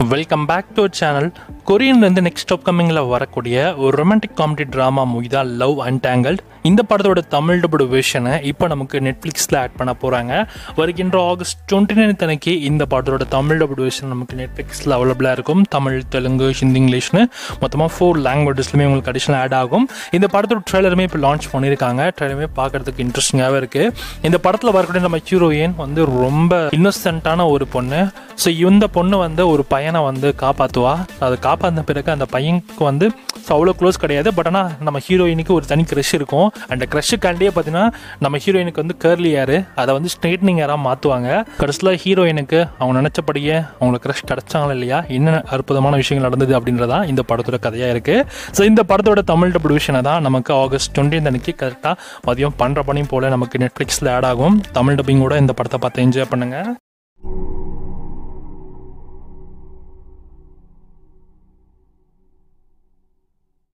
Welcome back to channel. கொரியன்லேருந்து next அப்கமிங்கில் வரக்கூடிய ஒரு ரொமான்டிக் காமெடி ட்ராமா மூவி தான் லவ் அன்டாங்கிள்ட். இந்த படத்தோட தமிழ் டப்டு வெர்ஷனை இப்போ நமக்கு நெட்ஃப்ளிக்ஸில் ஆட் பண்ண போகிறாங்க. வருகின்ற ஆகஸ்ட் 29 அன்னைக்கு இந்த படத்தோட தமிழ் டப்டு வெர்ஷன் நமக்கு நெட்ஃப்ளிக்ஸில் அவைலபிளாக இருக்கும். தமிழ், தெலுங்கு, ஹிந்தி, இங்கிலீஷ்னு மொத்தமாக 4 லாங்குவேஜஸ்லையுமே உங்களுக்கு அடிஷனல் ஆட் ஆகும். இந்த படத்தோட ட்ரெய்லருமே இப்போ லான்ச் பண்ணியிருக்காங்க. ட்ரெய்லருமே பார்க்குறதுக்கு இன்ட்ரெஸ்டிங்காகவே இருக்குது. இந்த படத்தில் வரக்கூடிய நம்ம ஹீரோயின் வந்து ரொம்ப இன்னோசென்ட்டான ஒரு பொண்ணு. ஸோ இந்த பொண்ணு வந்து ஒரு பையனை வந்து காப்பாற்றுவா. அதை காப்பாற்றின பிறகு அந்த பையனுக்கு வந்து அவ்வளோ க்ளோஸ் கிடையாது. பட் ஆனால் நம்ம ஹீரோயினுக்கு ஒரு தனி க்ரஷ் இருக்கும். அந்த க்ரஷுக்காண்டியே பார்த்தீங்கன்னா நம்ம ஹீரோயினுக்கு வந்து கேர்லி ஹேர், அதை வந்து ஸ்ட்ரெயிட்னிங் ஹேராக மாற்றுவாங்க. கடைசியில் ஹீரோயினுக்கு அவங்க நினச்சபடியே அவங்களுக்கு க்ரஷ் கிடச்சாங்களா இல்லையா, என்ன அற்புதமான விஷயங்கள் நடந்தது அப்படின்றதான் இந்த படத்தோட கதையாக இருக்குது. ஸோ இந்த படத்தோட தமிழ் டப்டு விஷயம் தான் நமக்கு ஆகஸ்ட் 20 அன்னைக்கு கரெக்டாக மதியம் 12 மணி போல் நமக்கு நெட்ஃப்ளிக்ஸில் ஆட் ஆகும். தமிழ் டப்பிங்கோட இந்த படத்தை பார்த்து என்ஜாய் பண்ணுங்கள்.